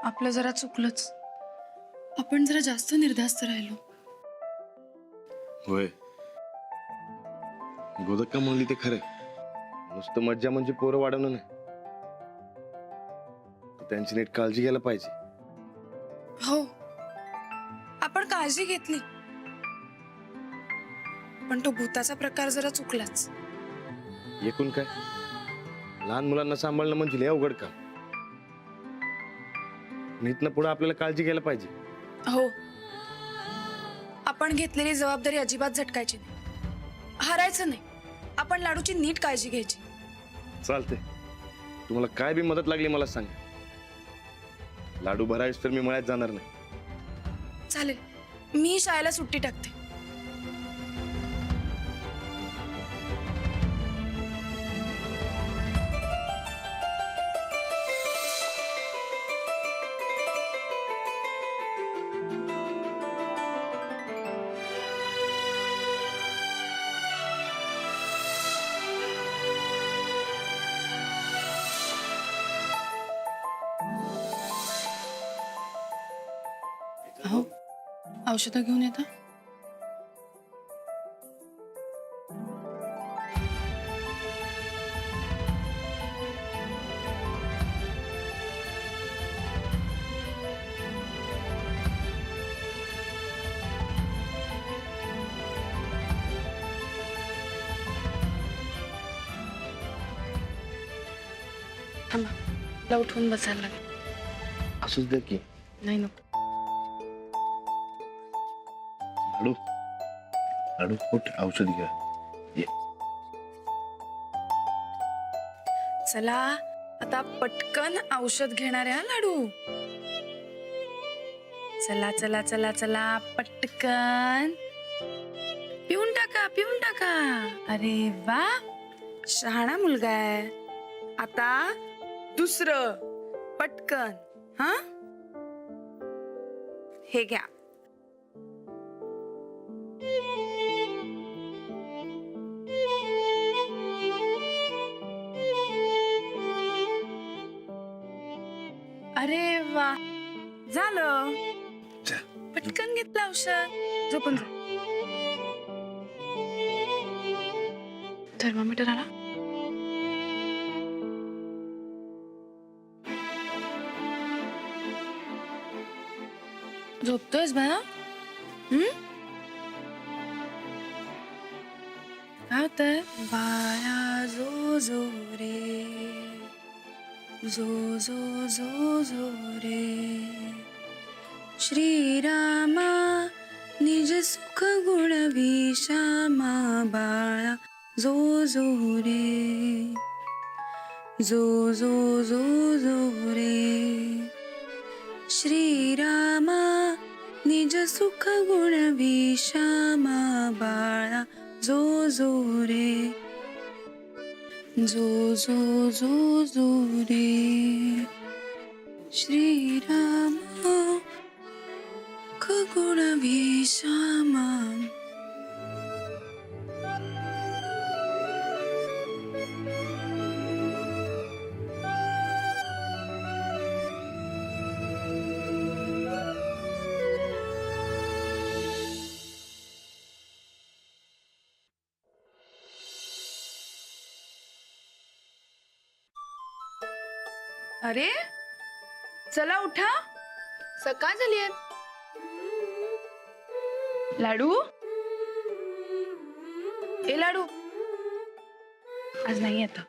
आपलं जरा चुकलंच. आपण जरा जास्त निर्धास्त राहिलो. होय, गोदक्का म्हणली ते खरंय. नुसतं मज्जा म्हणजे पोरं वाढवणं नाही, तर त्यांची नीट काळजी घ्यायला पाहिजे. हो, आपण काळजी घेतली, पण तो भूताचा प्रकार जरा चुकलाच. एकूण काय, लहान मुलांना सांभाळणं म्हणजे लय अवघड काम. इथनं पुढे आपल्याला काळजी घ्यायला पाहिजे. हो, आपण घेतलेली जबाबदारी अजिबात झटकायची नाही, हारायचं नाही. आपण लाडूची नीट काळजी घ्यायची. चालते, तुम्हाला काय बी मदत लागली मला सांगा. लाडू भरायस तर मी मळ्यात जाणार नाही. चालेल, मी शाळेला सुट्टी टाकते. हो, औषधं घेऊन येता. थांबा, मला उठवून बसायला लागेल. असंच दे की. नाही नको. लाडू, लाडू उठ, औषध घ्या. ये. चला आता पटकन औषध घेणार आहे हा लाडू. चला चला चला चला पटकन पिऊन टाका, पिऊन टाका. अरे वा, शहाणा मुलगा आहे. आता दुसरं पटकन. हा, हे घ्या. अरे वा, झालं. पटकन घेतलं औषध. झोपून जा. थर्मामीटर आला. झोपतोयस बाळा? काय होतंय? बाळा जो जो रे, जो जो जो जो रे, श्रीरामा निज सुख गुण विश्रामा. बाळा जो जो रे, जो जो जो जो रे, श्रीरामा निज सुख गुण विश्रामा. बाळा जो जो रे, जो जो जो जो रे, श्रीरामा गुण विश्रामा. अरे चला उठा, सकाळ झाली आहे. लाडू, ए लाडू, आज नाही आता.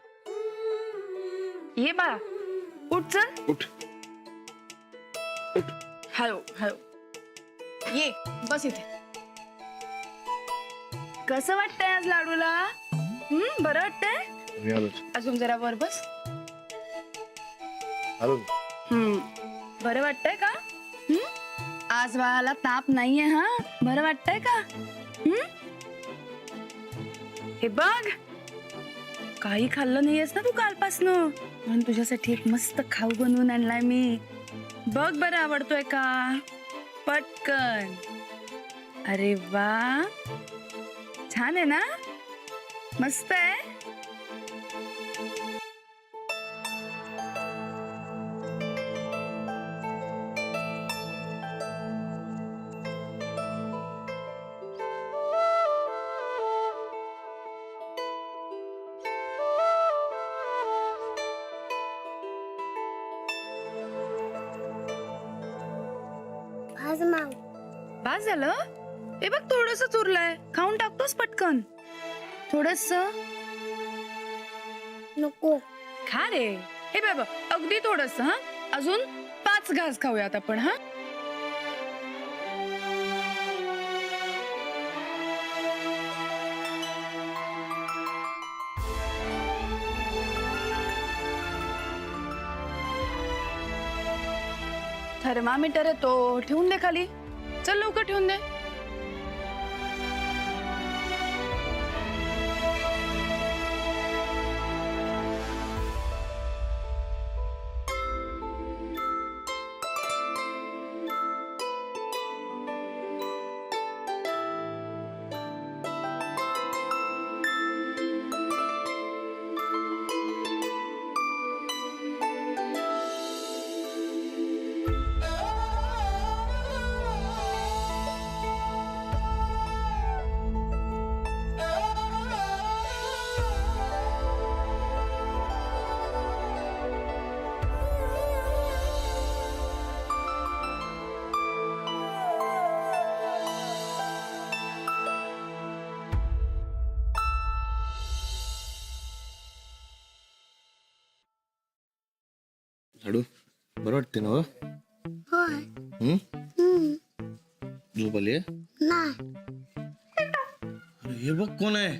ये बाळा, उठ. चल उठ. हळू हळू ये, बस इथे. कसं वाटतंय आज लाडूला? बरं वाटतंय? मी आलोच. अजून जरा वर बस. आलो. बरं वाटतंय का? आज बाळाला ताप नाहीये. हा, बरं वाटतंय का? हे बघ, काही खाल्लं नाहीयेस ना तू कालपासनं, म्हणून तुझ्यासाठी एक मस्त खाऊ बनवून आणलाय मी. बघ बरं आवडतोय का? पटकन. अरे वा, छान आहे ना? मस्त आहे. बास झालं. हे बघ थोडंसंच उरलंय, खाऊन टाकतोस पटकन. थोडस नको. खा रे. हे बघ अगदी थोडस. हा अजून 5 घास खाऊयात आपण. हा थर्मामीटर आहे तो, ठेवून दे खाली. चल लवकर ठेवून दे. लाडू बरं वाटते ना? होय. झोप आली आहे? नाही. अरे हे बघ कोण आहे.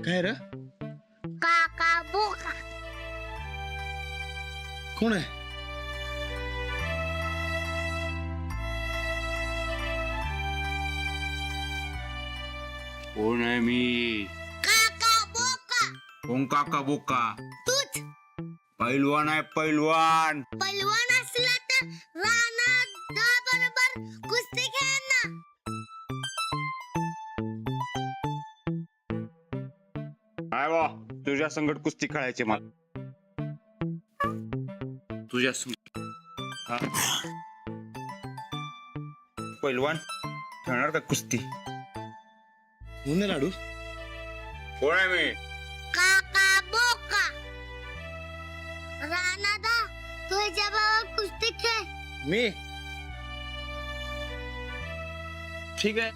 काय रे? काका बोका. कोण आहे? कोण आहे मी? काका बोका. कोण काका बोका? तूच. पैलवान आहे पैलवान. पैलवान असला तर रानात जा बरोबर कुस्ती खेळ ना. काय वा तुझ्या संगट कुस्ती खेळायची मला. तुझ्या संग हा? पैलवान खेळणार का कुस्ती? कोण आहे लाडू? कोण आहे मी? काका बोका. रानात तुझ्या बरोबर कुस्ती खेळ. मी ठीक आहे,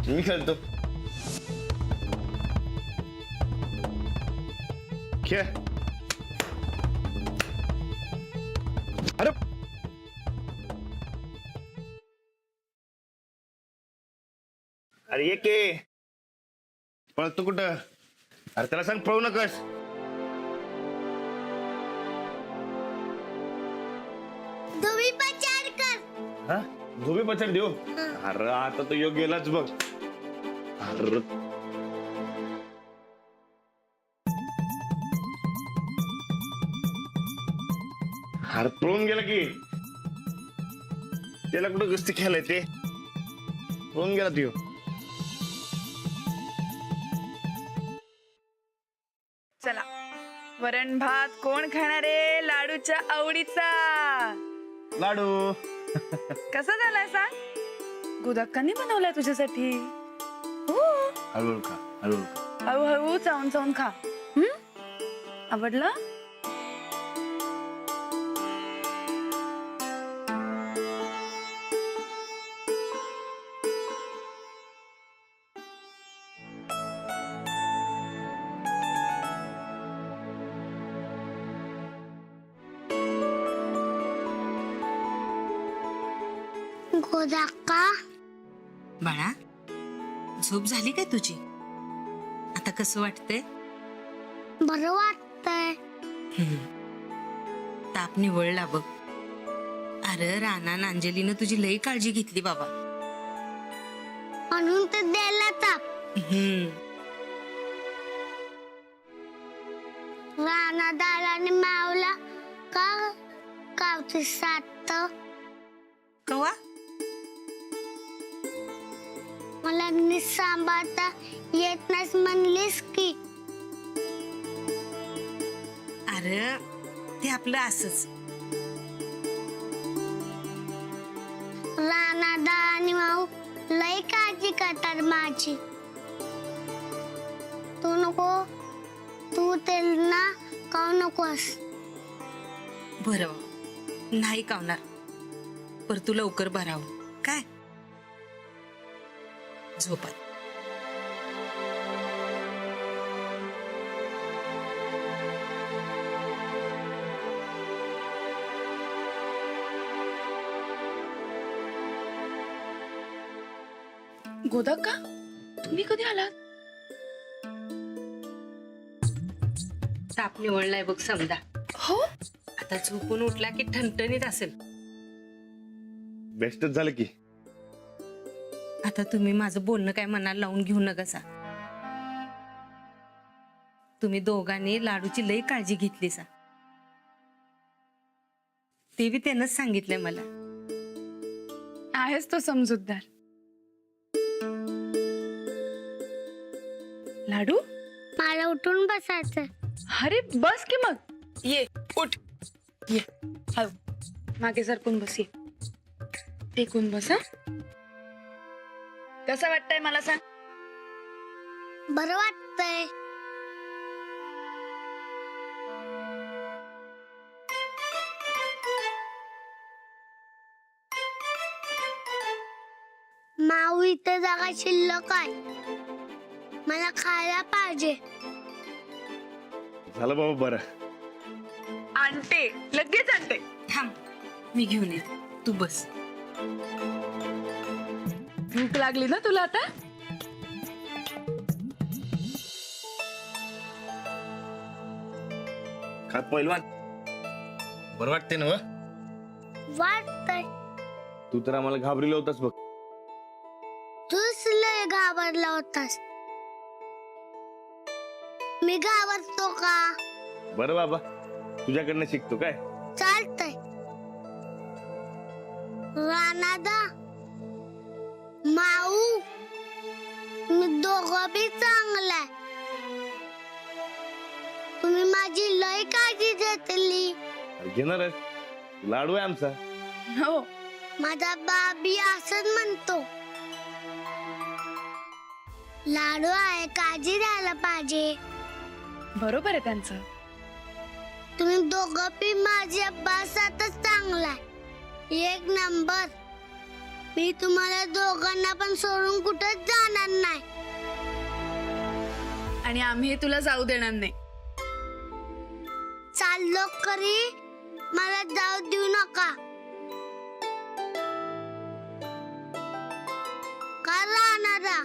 मी खेळतो. खेळ. अरे अरे ये के पळतो कुठं? अरे त्याला सांग पळू नकस. तुम्ही प्रचार कर. हा धोबी पचड देऊ. अरे आता तो योग गेलाच बघ. अरे अरे पळून गेला की. त्याला कुठं कुस्ती खेळाय ते. पळून गेला त्यो. चला वरण भात कोण खाणार आहे लाडूच्या आवडीचा. लाडू कसा झालाय सांग. गुदक्कांनी बनवलाय तुझ्यासाठी. हो हळूहळू खा, हळूहळू खा. हळूहळू चावून चावून खा. आवडलं? गोदाक्का. बाळा झोप झाली काय तुझी? आता कसं वाटतंय? बरं वाटतंय. ताप निवळला बघ. अरे राना अंजलीनं तुझी लई काळजी घेतली बाबा. म्हणून तर द्यायला ताप. राणा दाराने मावला का कावती सात. कवा? मला नीट सांभाळता येत नाहीस म्हणलीस की. अरे ते आपलं असंच. राणादा आणि माऊ लई काळजी करतात माझी. तू नको, तू त्यांना खाऊ नकोस. बरं नाही कावणार, पर तू लवकर भरावं काय. झोपात. गोदा का तुम्ही कधी आलात? ताप निवळलाय बघ समजा. हो, आता झोपून उठला की ठणठणीत असेल. बेस्टच झालं की. आता तुम्ही माझं बोलणं काय मनाला लावून घेऊ नका. तुम्ही दोघांनी लाडूची लई काळजी घेतली सा. ते बी त्यानंच सांगितलंय मला. आहेस तो समजूतदार. लाडू, मला उठून बसायचं. अरे बस की मग. ये उठ, ये हळू मागे सरकून बस. ये टेकून बस. हा, कसं वाटतंय मला सांग. बरं वाटतंय. माऊ इथे जागा शिल्लक आहे. मला खायला पाहिजे. झालं बाबा बरं. आणते, लगेच आणते. थांब, मी घेऊन येते, तू बस. भूक लागली ना तुला आता? काय पहिलवान, बरं वाटते ना? वाटतंय. तू तर आम्हाला घाबरलं होतास बघ. तूच लय घाबरला होतास. मी घाबरतो का? बरं बाबा, तुझ्याकडनं शिकतो काय. चालतंय. रानादा, माऊ, मी दोघं बी चांगलाय. तुम्ही माझी लय काळजी घेतली. अरे घेणारच, लाडू आहे आमचा. हो, माझा बाबी असंच म्हणतो. लाडू आहे, काळजी द्यायला पाहिजे. बरोबर आहे त्यांचं. तुम्ही दोघं बी माझ्या अभ्यासातच चांगलाय. एक नंबर. मी तुम्हाला दोघांना पण सोडून कुठंच जाणार नाही. आणि आम्ही तुला जाऊ देणार नाही. चाललो करी, मला जाऊ देऊ नका. का राहणारा?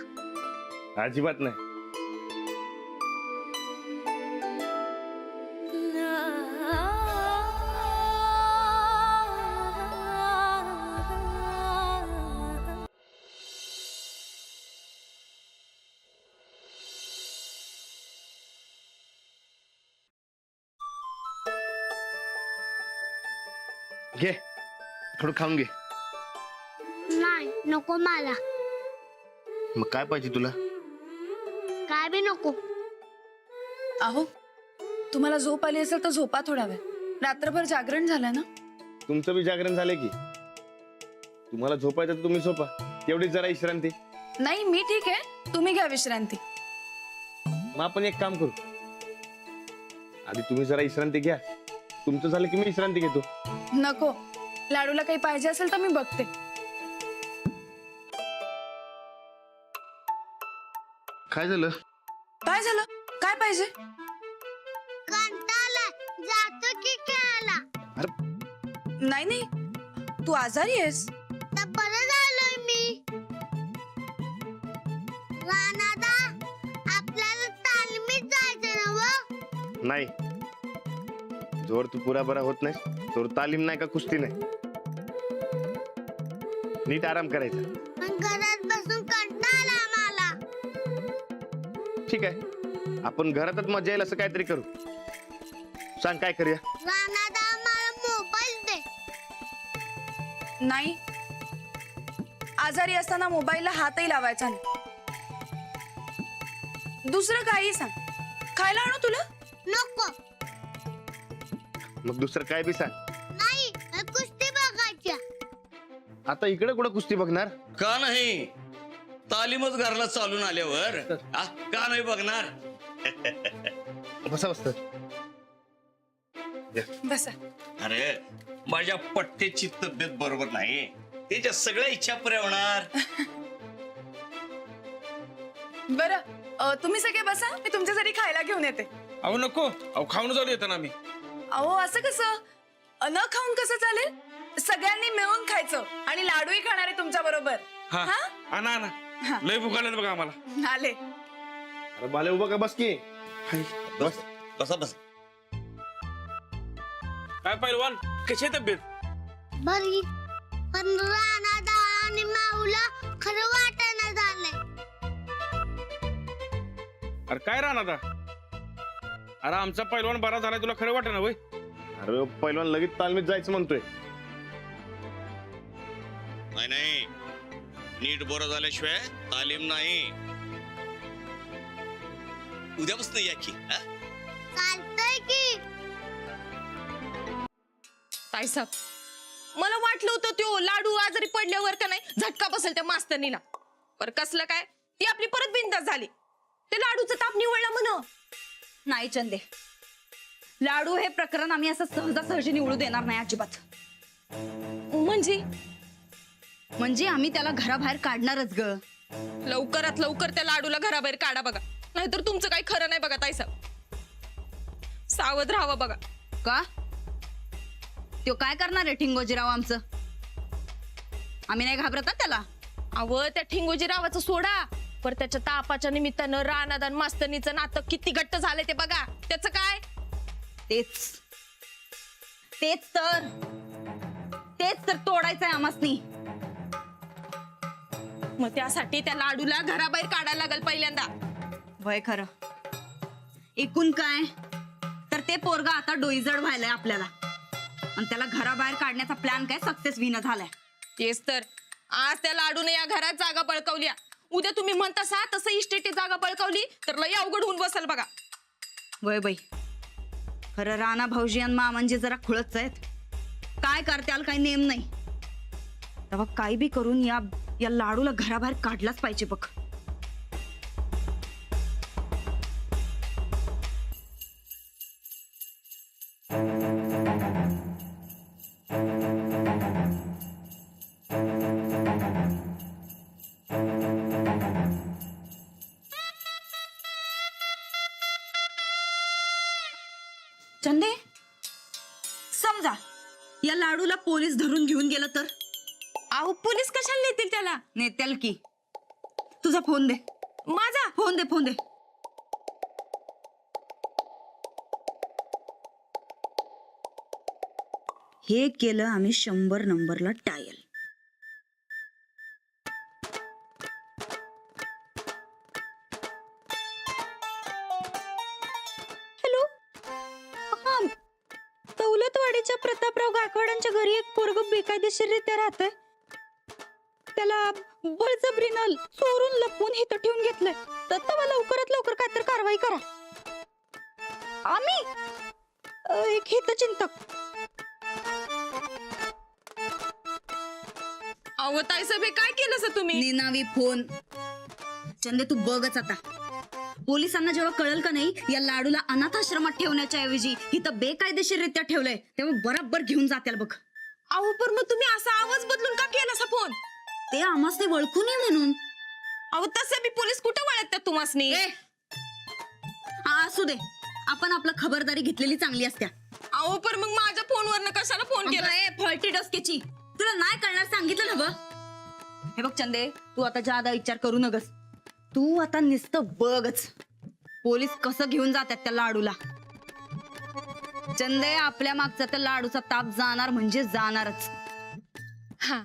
अजिबात नाही. घे, थोडं खाऊन घे. नाही, नको मला. मग काय पाहिजे तुला? काय बी नको. अहो, तुम्हाला झोप आली असेल तर झोपा थोडा वेळ. रात्रभर जागरण झालं ना. तुमचं बी जागरण झालंय की. तुम्हाला झोपायचं तर तुम्ही झोपा, तेवढीच जरा विश्रांती. नाही, मी ठीक आहे, तुम्ही घ्या विश्रांती. मग आपण एक काम करू, आधी तुम्ही जरा विश्रांती घ्या. तुमचं झालं की मी विश्रांती घेतो. नको, लाडूला काही पाहिजे असेल तर मी बघते. काय झालं? काय झालं? काय पाहिजे? कंटाळा, जातो की खेळायला. नाही नाही, तू आजारी आहेस. तर बरं झालं मी. रानादा, आपल्याला तालमीत जायचं ना व? नाही, जोर तू पुरा बरा होत नाही तोर तालीम नाही का कुस्ती नाही. नीट आराम करायचा. पण घरात बसून कंटाळा मला. ठीक आहे, आपण घरातच मजा येईल असं काहीतरी करू. सांग काय करूया? रानादा, मला मोबाईल दे. नाही, आजारी असताना मोबाईलला हातही लावायचा नाही. दुसरं काही सांग. खायला आणू तुला? नको. मग दुसरं काय बी सांग. नाही, कुस्ती बघायच्या. आता इकडे कुठं कुस्ती बघणार? का नाही? तालीमच घरला चालून आल्यावर का नाही बघणार? बसा बसत. बसा. अरे माझ्या पट्टेची तब्येत बरोबर नाही. त्याच्या सगळ्या इच्छा पुऱ्या होणार. बरं तुम्ही सगळे बसा, मी तुमच्यासाठी खायला घेऊन येते. अहो नको, अहो खाऊन जाऊ येतं ना आम्ही. अहो असं कसं, न खाऊन कसं चालेल? सगळ्यांनी मिळून खायचं आणि लाडूही खाणार आहे तुमच्या बरोबर. हा हा? आणा आणा, लय भूक आलेत बघा आम्हाला. आले. अरे बाले उभा का बस की. बस बसा बस. काय पैलवान, कशी आहे तब्येत? बरी, पण राणा आणि माऊला खरं वाटाणा झालंय. अरे काय राहणार आता? अरे आमचा पैलवान बरा झालाय, तुला खरं वाटत ना वय? अरे पहिलवान लगेच तालमीत जायचं म्हणतोय. नाही नाही, नीट बरं झाल्याशिवाय तालीम नाही. उद्यापासून या की. हा? चालतंय की. ताईसाहेब, मला वाटलं होतं तो लाडू आजारी पडल्यावर का नाही झटका बसेल त्या मास्तरनीला. पर कसलं काय, ती आपली परत बिंदास झाली. ते लाडूचं ताप निवडला म्हण. नाही चंदे, लाडू हे प्रकरण आम्ही असं सहजासहजी निवडू देणार नाही अजिबात. म्हणजे आम्ही त्याला घराबाहेर काढणारच ग. लवकरात लवकर त्या लाडूला घराबाहेर काढा बघा, नाहीतर तुमचं काही खरं नाही बघा ताईसाहेब. सावध राहावा बघा. का? तो काय करणार आहे ठिंगोजीराव आमचं? आम्ही नाही घाबरत ना त्याला. अव त्या ठिंगोजीरावाचं सोडा, पर त्याच्या तापाच्या निमित्तानं रानादान मास्तनीचं नातं किती घट्ट झालंय ते बघा. त्याचं काय? तेच तेच तर तोडायचंय आमासनी. मग त्यासाठी त्या लाडूला घराबाहेर काढायला लागल पहिल्यांदा. वय खरं. एकूण काय तर ते पोरगा आता डोईजड व्हायलाय आपल्याला, आणि त्याला घराबाहेर काढण्याचा प्लॅन काय सक्सेस विना झालाय. तेच तर, आज त्या लाडूने या घरात जागा बळकावली. उद्या तुम्ही म्हणतासा तसं इस्टेटी जागा बळकावली तर लय अवघड होऊन बसल बघा. वय बाई, खरं राणा भाऊजी आणि मा म्हणजे जरा खुळच आहेत. काय करत्याल काही नेम नाही. तेव्हा काही बी करून या लाडूला घराबाहेर काढलाच पाहिजे बघ. चंदे, समजा या लाडूला पोलीस धरून घेऊन गेलं तर? अहो पोलीस कशाला नेतील त्याला? नेत्याल की. तुझा फोन दे. माझा फोन दे. हे केलं आम्ही 100 नंबरला टायल. हॅलो, हा, दौलतवाडीच्या प्रतापराव गायकवाडांच्या घरी एक पोरग बेकायदेशीररित्या राहतंय. त्याला बळजबरीनं चोरून लपवून इथं ठेवून घेतलंय. तर तेव्हा लवकरात लवकर काहीतरी कारवाई करा. आम्ही एक हितचिंतक. अहो ताईसाहेब, हे काय केलं असं तुम्ही? निनावी फोन. चंदे तू बघच आता. पोलिसांना जेव्हा कळल का नाही या लाडूला अनाथ आश्रमात ठेवण्याच्या ऐवजी इथं बेकायदेशीररित्या ठेवलंय, तेव्हा बराबर घेऊन जात्याल बघ. अहो पण मग तुम्ही असा आवाज बदलून का केला असा फोन? ते आम्हासने ओळखू नये म्हणून. अहो तसं बी पोलीस कुठं वळतात तुम्हासनी? हा असू दे, आपण आपलं खबरदारी घेतलेली चांगली असत्या. अहो पण मग माझ्या फोनवरनं कशाला फोन केला? फॉल्टी डस्केची तुला नाही कळणार सांगितलं ना बघ. हे बघ चंदे, तू आता जादा विचार करू नगस. तू आता नुसतं बघच पोलीस कसं घेऊन जातात त्या लाडूला. चंदे, आपल्या मागचा त्या लाडूचा ताप जाणार म्हणजे जाणारच. हा